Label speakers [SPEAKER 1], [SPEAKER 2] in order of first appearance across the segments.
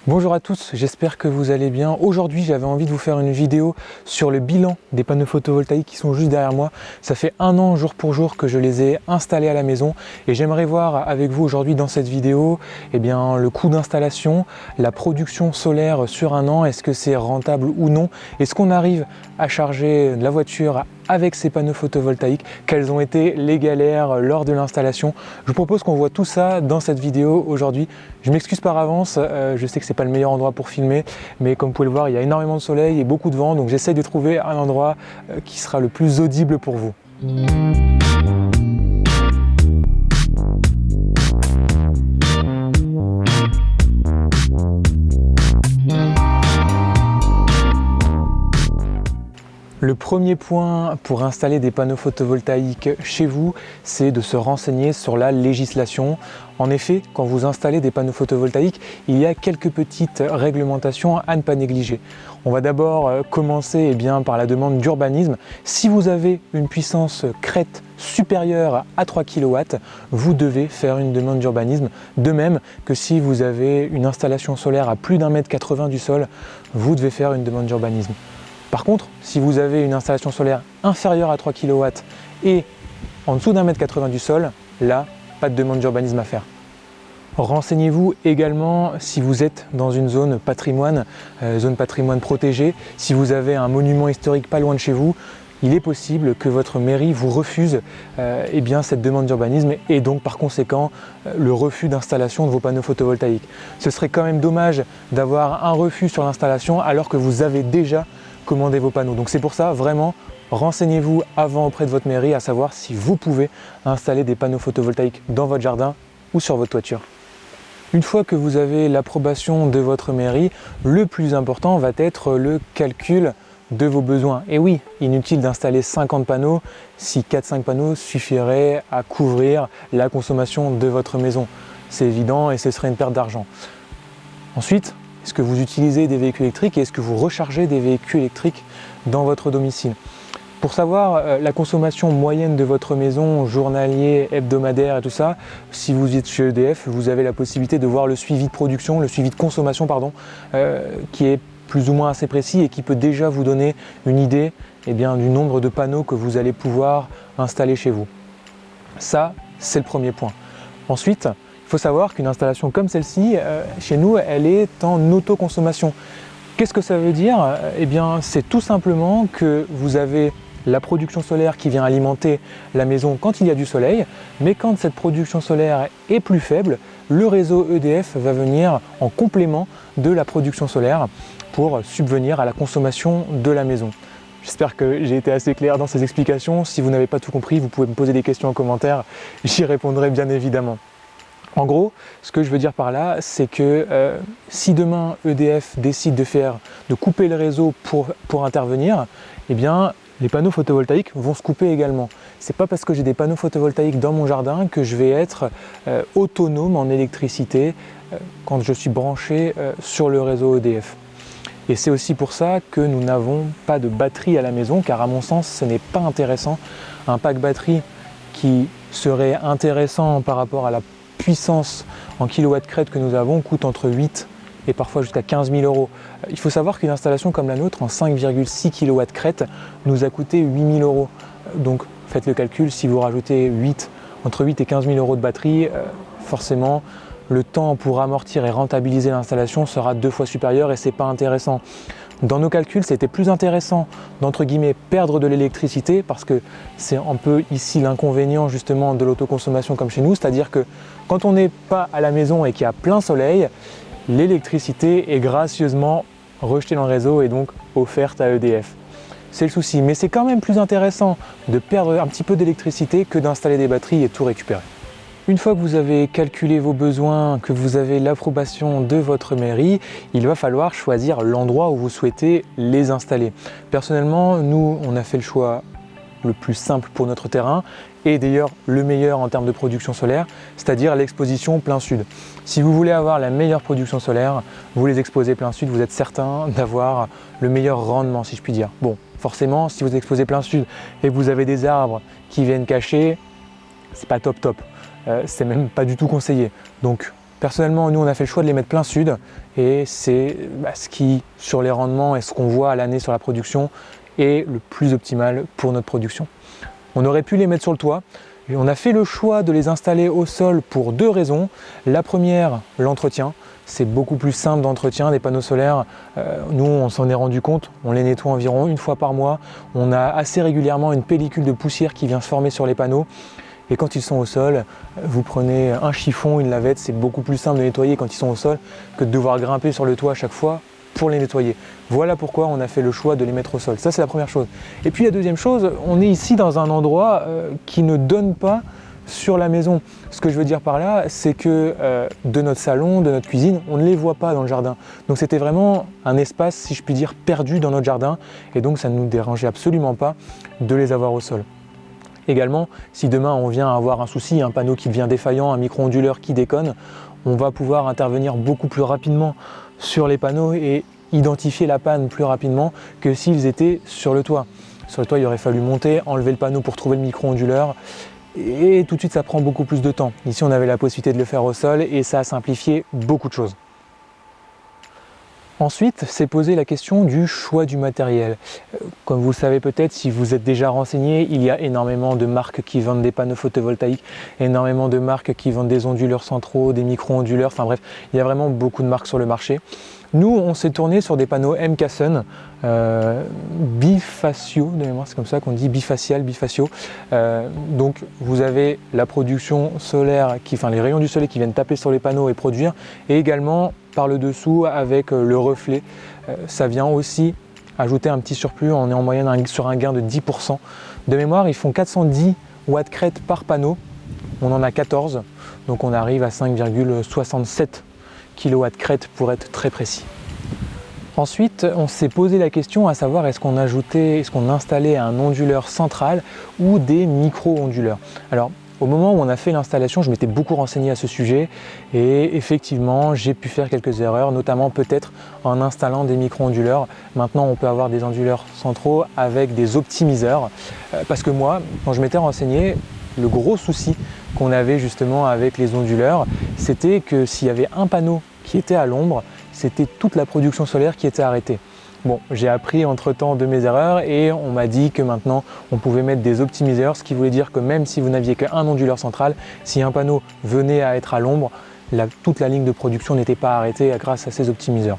[SPEAKER 1] Bonjour à tous, j'espère que vous allez bien. Aujourd'hui, j'avais envie de vous faire une vidéo sur le bilan des panneaux photovoltaïques qui sont juste derrière moi. Ça fait un an jour pour jour que je les ai installés à la maison et j'aimerais voir avec vous aujourd'hui dans cette vidéo le coût d'installation, la production solaire sur un an, est-ce que c'est rentable ou non? Est-ce qu'on arrive à charger la voiture avec ces panneaux photovoltaïques? Quelles ont été les galères lors de l'installation? Je vous propose qu'on voit tout ça dans cette vidéo aujourd'hui. Je m'excuse par avance, je sais que c'est pas le meilleur endroit pour filmer, mais comme vous pouvez le voir, il y a énormément de soleil et beaucoup de vent, donc j'essaye de trouver un endroit qui sera le plus audible pour vous. Le premier point pour installer des panneaux photovoltaïques chez vous, c'est de se renseigner sur la législation. En effet, quand vous installez des panneaux photovoltaïques, il y a quelques petites réglementations à ne pas négliger. On va d'abord commencer par la demande d'urbanisme. Si vous avez une puissance crête supérieure à 3 kW, vous devez faire une demande d'urbanisme. De même que si vous avez une installation solaire à plus d'1,80 m du sol, vous devez faire une demande d'urbanisme. Par contre, si vous avez une installation solaire inférieure à 3 kW et en dessous d'1,80 m du sol, là, pas de demande d'urbanisme à faire. Renseignez-vous également si vous êtes dans une zone patrimoine protégée, si vous avez un monument historique pas loin de chez vous, il est possible que votre mairie vous refuse cette demande d'urbanisme et donc par conséquent le refus d'installation de vos panneaux photovoltaïques. Ce serait quand même dommage d'avoir un refus sur l'installation alors que vous avez déjà commandé vos panneaux. Donc c'est pour ça, vraiment, renseignez-vous avant auprès de votre mairie à savoir si vous pouvez installer des panneaux photovoltaïques dans votre jardin ou sur votre toiture. Une fois que vous avez l'approbation de votre mairie, le plus important va être le calcul de vos besoins. Et oui, inutile d'installer 50 panneaux si 4-5 panneaux suffiraient à couvrir la consommation de votre maison. C'est évident et ce serait une perte d'argent. Ensuite, est-ce que vous utilisez des véhicules électriques et est-ce que vous rechargez des véhicules électriques dans votre domicile? Pour savoir la consommation moyenne de votre maison, journalier, hebdomadaire et tout ça, si vous êtes chez EDF, vous avez la possibilité de voir le suivi de production, le suivi de consommation, qui est plus ou moins assez précis et qui peut déjà vous donner une idée du nombre de panneaux que vous allez pouvoir installer chez vous. Ça, c'est le premier point. Ensuite, il faut savoir qu'une installation comme celle-ci, chez nous, elle est en autoconsommation. Qu'est-ce que ça veut dire? C'est tout simplement que vous avez la production solaire qui vient alimenter la maison quand il y a du soleil, mais quand cette production solaire est plus faible, le réseau EDF va venir en complément de la production solaire pour subvenir à la consommation de la maison. J'espère que j'ai été assez clair dans ces explications. Si vous n'avez pas tout compris, vous pouvez me poser des questions en commentaire, j'y répondrai bien évidemment. En gros, ce que je veux dire par là, c'est que si demain EDF décide de couper le réseau pour intervenir, les panneaux photovoltaïques vont se couper également. C'est pas parce que j'ai des panneaux photovoltaïques dans mon jardin que je vais être autonome en électricité quand je suis branché sur le réseau EDF. Et c'est aussi pour ça que nous n'avons pas de batterie à la maison, car à mon sens, ce n'est pas intéressant. Un pack batterie qui serait intéressant par rapport à la puissance en kilowatts crête que nous avons coûte entre 8 et parfois jusqu'à 15 000 €. Il faut savoir qu'une installation comme la nôtre en 5,6 kW crête nous a coûté 8 000 €. Donc faites le calcul, si vous rajoutez entre 8 et 15 000 € de batterie, forcément le temps pour amortir et rentabiliser l'installation sera 2 fois supérieur et c'est pas intéressant. Dans nos calculs, c'était plus intéressant d'entre guillemets perdre de l'électricité parce que c'est un peu ici l'inconvénient justement de l'autoconsommation comme chez nous, c'est-à-dire que quand on n'est pas à la maison et qu'il y a plein soleil, l'électricité est gracieusement rejetée dans le réseau et donc offerte à EDF. C'est le souci, mais c'est quand même plus intéressant de perdre un petit peu d'électricité que d'installer des batteries et tout récupérer. Une fois que vous avez calculé vos besoins, que vous avez l'approbation de votre mairie, il va falloir choisir l'endroit où vous souhaitez les installer. Personnellement, nous, on a fait le choix le plus simple pour notre terrain et d'ailleurs le meilleur en termes de production solaire, c'est-à-dire l'exposition plein sud. Si vous voulez avoir la meilleure production solaire, vous les exposez plein sud, vous êtes certain d'avoir le meilleur rendement, si je puis dire. Bon, forcément, si vous exposez plein sud et que vous avez des arbres qui viennent cacher, c'est pas top top. C'est même pas du tout conseillé. Donc Personnellement, nous on a fait le choix de les mettre plein sud et c'est ce qui, sur les rendements et ce qu'on voit à l'année sur la production, est le plus optimal pour notre production. On aurait pu les mettre sur le toit. Et on a fait le choix de les installer au sol pour 2 raisons. La première, l'entretien. C'est beaucoup plus simple d'entretien des panneaux solaires. Nous, on s'en est rendu compte, on les nettoie environ 1 fois par mois. On a assez régulièrement une pellicule de poussière qui vient se former sur les panneaux. Et quand ils sont au sol, vous prenez un chiffon, une lavette, c'est beaucoup plus simple de nettoyer quand ils sont au sol que de devoir grimper sur le toit à chaque fois pour les nettoyer. Voilà pourquoi on a fait le choix de les mettre au sol. Ça, c'est la première chose. Et puis la deuxième chose, on est ici dans un endroit qui ne donne pas sur la maison. Ce que je veux dire par là, c'est que de notre salon, de notre cuisine, on ne les voit pas dans le jardin. Donc c'était vraiment un espace, si je puis dire, perdu dans notre jardin. Et donc ça ne nous dérangeait absolument pas de les avoir au sol. Également, si demain on vient avoir un souci, un panneau qui devient défaillant, un micro-onduleur qui déconne, on va pouvoir intervenir beaucoup plus rapidement sur les panneaux et identifier la panne plus rapidement que s'ils étaient sur le toit. Sur le toit, il aurait fallu monter, enlever le panneau pour trouver le micro-onduleur et tout de suite ça prend beaucoup plus de temps. Ici on avait la possibilité de le faire au sol et ça a simplifié beaucoup de choses. Ensuite, c'est poser la question du choix du matériel. Comme vous le savez peut-être, si vous êtes déjà renseigné, il y a énormément de marques qui vendent des panneaux photovoltaïques, énormément de marques qui vendent des onduleurs centraux, des micro-onduleurs, enfin bref, il y a vraiment beaucoup de marques sur le marché. Nous, on s'est tourné sur des panneaux MK Sun bifaciaux, de mémoire, c'est comme ça qu'on dit, bifaciaux. Donc vous avez la production solaire, les rayons du soleil qui viennent taper sur les panneaux et produire, et également par le dessous avec le reflet. Ça vient aussi ajouter un petit surplus, on est en moyenne sur un gain de 10%. De mémoire, ils font 410 watts crête par panneau, on en a 14, donc on arrive à 5,67 kW crête pour être très précis. Ensuite, on s'est posé la question à savoir est-ce qu'on installait un onduleur central ou des micro-onduleurs. Alors, au moment où on a fait l'installation, je m'étais beaucoup renseigné à ce sujet et effectivement, j'ai pu faire quelques erreurs, notamment peut-être en installant des micro-onduleurs. Maintenant, on peut avoir des onduleurs centraux avec des optimiseurs parce que moi, quand je m'étais renseigné, le gros souci qu'on avait justement avec les onduleurs, c'était que s'il y avait un panneau qui était à l'ombre, c'était toute la production solaire qui était arrêtée. Bon, j'ai appris entre-temps de mes erreurs et on m'a dit que maintenant on pouvait mettre des optimiseurs, ce qui voulait dire que même si vous n'aviez qu'un onduleur central, si un panneau venait à être à l'ombre, toute la ligne de production n'était pas arrêtée grâce à ces optimiseurs.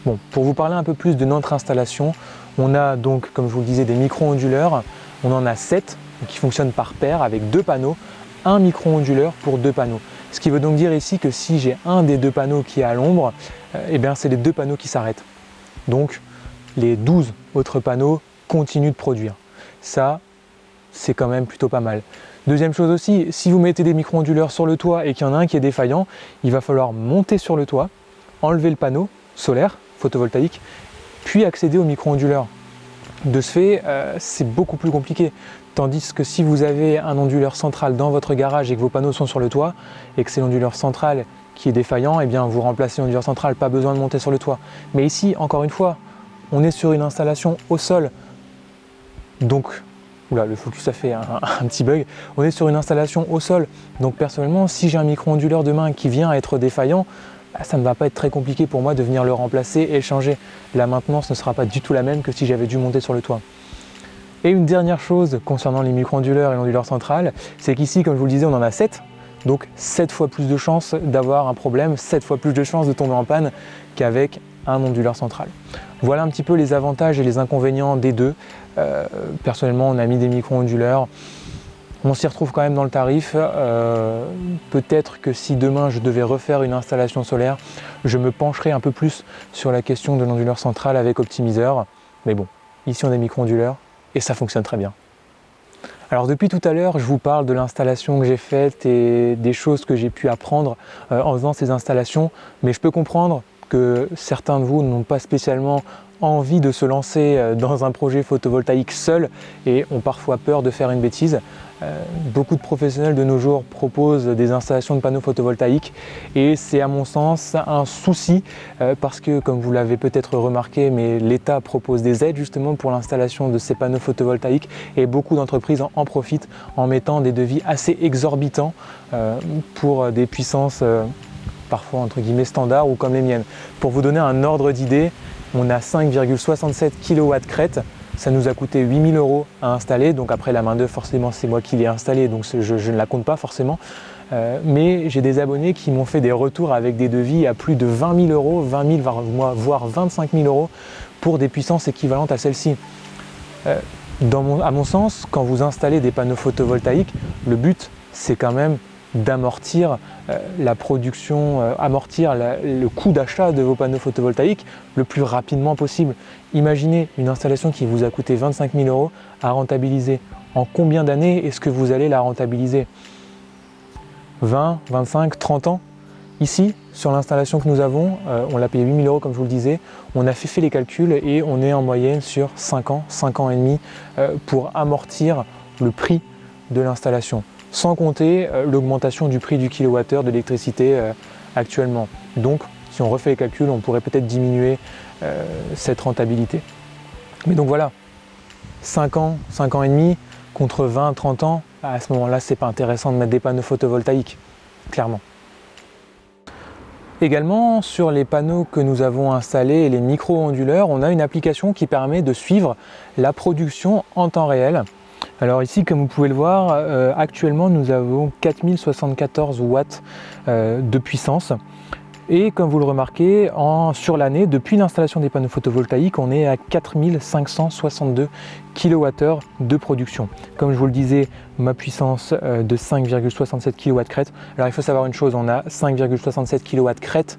[SPEAKER 1] Bon, pour vous parler un peu plus de notre installation, on a donc, comme je vous le disais, des micro-onduleurs. On en a 7 qui fonctionnent par paire avec 2 panneaux, un micro-onduleur pour 2 panneaux. Ce qui veut donc dire ici que si j'ai un des 2 panneaux qui est à l'ombre, c'est les 2 panneaux qui s'arrêtent. Donc les 12 autres panneaux continuent de produire. Ça, c'est quand même plutôt pas mal. Deuxième chose aussi, si vous mettez des micro-onduleurs sur le toit et qu'il y en a un qui est défaillant, il va falloir monter sur le toit, enlever le panneau solaire, photovoltaïque, puis accéder au micro-onduleur. De ce fait, c'est beaucoup plus compliqué. Tandis que si vous avez un onduleur central dans votre garage et que vos panneaux sont sur le toit et que c'est l'onduleur central qui est défaillant, vous remplacez l'onduleur central, pas besoin de monter sur le toit. Mais ici, encore une fois, on est sur une installation au sol. Donc, oula, le focus a fait un petit bug. On est sur une installation au sol. Donc personnellement, si j'ai un micro-onduleur demain qui vient à être défaillant, ça ne va pas être très compliqué pour moi de venir le remplacer et le changer. La maintenance ne sera pas du tout la même que si j'avais dû monter sur le toit. Et une dernière chose concernant les micro-onduleurs et l'onduleur central, c'est qu'ici, comme je vous le disais, on en a 7. Donc 7 fois plus de chances d'avoir un problème, 7 fois plus de chances de tomber en panne qu'avec un onduleur central. Voilà un petit peu les avantages et les inconvénients des deux. Personnellement, on a mis des micro-onduleurs. On s'y retrouve quand même dans le tarif. Peut-être que si demain je devais refaire une installation solaire, je me pencherais un peu plus sur la question de l'onduleur central avec optimiseur. Mais bon, ici on a micro-onduleurs et ça fonctionne très bien. Alors depuis tout à l'heure, je vous parle de l'installation que j'ai faite et des choses que j'ai pu apprendre en faisant ces installations, mais je peux comprendre que certains de vous n'ont pas spécialement envie de se lancer dans un projet photovoltaïque seul et ont parfois peur de faire une bêtise. Beaucoup de professionnels de nos jours proposent des installations de panneaux photovoltaïques et c'est à mon sens un souci parce que, comme vous l'avez peut-être remarqué, mais l'État propose des aides justement pour l'installation de ces panneaux photovoltaïques et beaucoup d'entreprises en profitent en mettant des devis assez exorbitants pour des puissances parfois entre guillemets standards ou comme les miennes. Pour vous donner un ordre d'idée, on a 5,67 kW crête. Ça nous a coûté 8 000 € à installer, donc après la main d'œuvre forcément c'est moi qui l'ai installée, donc je ne la compte pas forcément. Mais j'ai des abonnés qui m'ont fait des retours avec des devis à plus de 20 000 €, 20 000 voire 25 000 € pour des puissances équivalentes à celle-ci. À mon sens, quand vous installez des panneaux photovoltaïques, le but c'est quand même d'amortir la production, amortir le coût d'achat de vos panneaux photovoltaïques le plus rapidement possible. Imaginez une installation qui vous a coûté 25 000 € à rentabiliser. En combien d'années est-ce que vous allez la rentabiliser? 20, 25, 30 ans? Ici, sur l'installation que nous avons, on l'a payé 8 000 € comme je vous le disais, on a fait les calculs et on est en moyenne sur 5 ans et demi pour amortir le prix de l'installation, sans compter l'augmentation du prix du kilowattheure d'électricité actuellement. Donc, si on refait les calculs, on pourrait peut-être diminuer cette rentabilité. Mais donc voilà, 5 ans et demi contre 20, 30 ans, à ce moment-là, c'est pas intéressant de mettre des panneaux photovoltaïques, clairement. Également, sur les panneaux que nous avons installés et les micro-onduleurs, on a une application qui permet de suivre la production en temps réel. Alors ici, comme vous pouvez le voir, actuellement nous avons 4074 watts de puissance. Et comme vous le remarquez, sur l'année, depuis l'installation des panneaux photovoltaïques, on est à 4562 kWh de production. Comme je vous le disais, ma puissance de 5,67 kW crête. Alors il faut savoir une chose, on a 5,67 kW crête,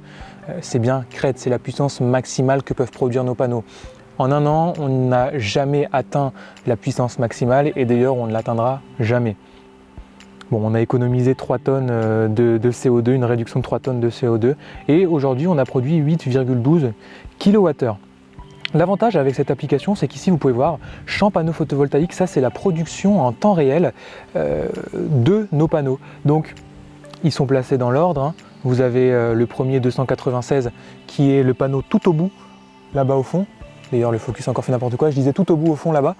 [SPEAKER 1] c'est bien crête, c'est la puissance maximale que peuvent produire nos panneaux. En un an, on n'a jamais atteint la puissance maximale et d'ailleurs on ne l'atteindra jamais. Bon, on a économisé 3 tonnes de CO2, une réduction de 3 tonnes de CO2 et aujourd'hui on a produit 8,12 kWh. L'avantage avec cette application, c'est qu'ici vous pouvez voir champ panneau photovoltaïque, ça c'est la production en temps réel de nos panneaux. Donc ils sont placés dans l'ordre, hein. Vous avez le premier 296 qui est le panneau tout au bout, là-bas au fond. D'ailleurs le focus a encore fait n'importe quoi, je disais tout au bout au fond là-bas.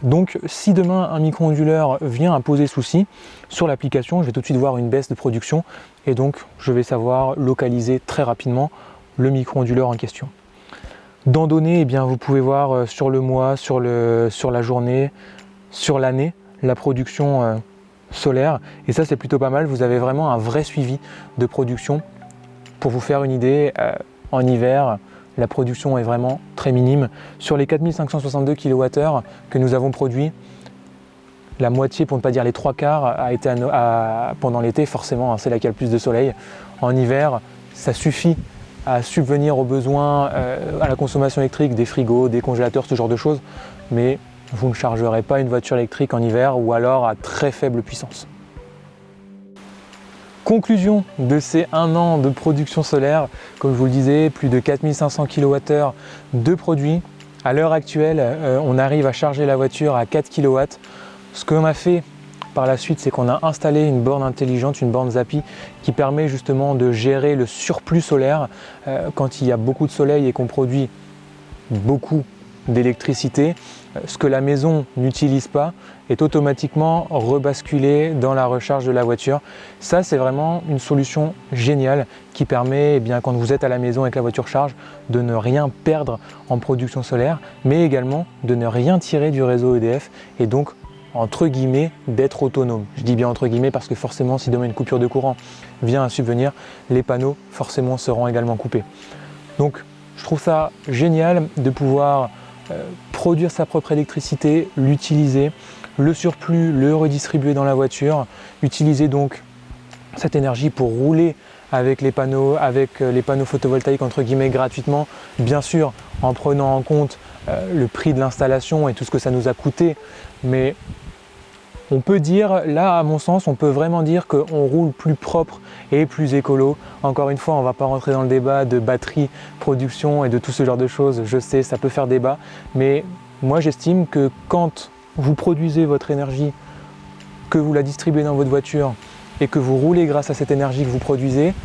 [SPEAKER 1] Donc si demain un micro-onduleur vient à poser souci sur l'application, je vais tout de suite voir une baisse de production et donc je vais savoir localiser très rapidement le micro-onduleur en question. Dans données, eh bien, vous pouvez voir sur le mois, sur la journée, sur l'année, la production solaire et ça c'est plutôt pas mal, vous avez vraiment un vrai suivi de production. Pour vous faire une idée, en hiver, la production est vraiment très minime. Sur les 4562 kWh que nous avons produits, la moitié, pour ne pas dire les 3/4, a été pendant l'été, forcément, hein, c'est là qu'il y a le plus de soleil. En hiver, ça suffit à subvenir aux besoins, à la consommation électrique des frigos, des congélateurs, ce genre de choses, mais vous ne chargerez pas une voiture électrique en hiver ou alors à très faible puissance. Conclusion de ces 1 an de production solaire, comme je vous le disais, plus de 4500 kWh de produits. À l'heure actuelle, on arrive à charger la voiture à 4 kW. Ce qu'on a fait par la suite, c'est qu'on a installé une borne intelligente, une borne Zappi, qui permet justement de gérer le surplus solaire quand il y a beaucoup de soleil et qu'on produit beaucoup d'électricité. Ce que la maison n'utilise pas est automatiquement rebasculé dans la recharge de la voiture. Ça, c'est vraiment une solution géniale qui permet, eh bien, quand vous êtes à la maison et que la voiture charge, de ne rien perdre en production solaire, mais également de ne rien tirer du réseau EDF et donc, entre guillemets, d'être autonome. Je dis bien entre guillemets parce que forcément, si demain une coupure de courant vient à subvenir, les panneaux forcément seront également coupés. Donc, je trouve ça génial de pouvoir produire sa propre électricité, l'utiliser, le surplus, le redistribuer dans la voiture, utiliser donc cette énergie pour rouler avec les panneaux photovoltaïques entre guillemets gratuitement, bien sûr en prenant en compte le prix de l'installation et tout ce que ça nous a coûté, mais on peut dire, là à mon sens, on peut vraiment dire qu'on roule plus propre et plus écolo. Encore une fois, on ne va pas rentrer dans le débat de batterie, production et de tout ce genre de choses. Je sais, ça peut faire débat, mais moi j'estime que quand vous produisez votre énergie, que vous la distribuez dans votre voiture et que vous roulez grâce à cette énergie que vous produisez,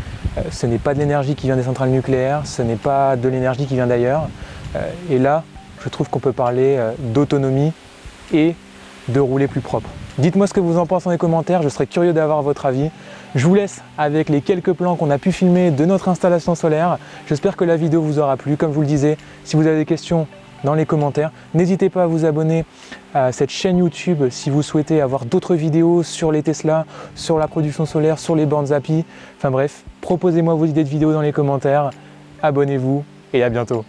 [SPEAKER 1] ce n'est pas de l'énergie qui vient des centrales nucléaires, ce n'est pas de l'énergie qui vient d'ailleurs. Et là, je trouve qu'on peut parler d'autonomie et de rouler plus propre. Dites-moi ce que vous en pensez dans les commentaires, je serais curieux d'avoir votre avis. Je vous laisse avec les quelques plans qu'on a pu filmer de notre installation solaire. J'espère que la vidéo vous aura plu. Comme je vous le disais, si vous avez des questions dans les commentaires, n'hésitez pas à vous abonner à cette chaîne YouTube si vous souhaitez avoir d'autres vidéos sur les Tesla, sur la production solaire, sur les bornes Zappi. Enfin bref, proposez-moi vos idées de vidéos dans les commentaires. Abonnez-vous et à bientôt.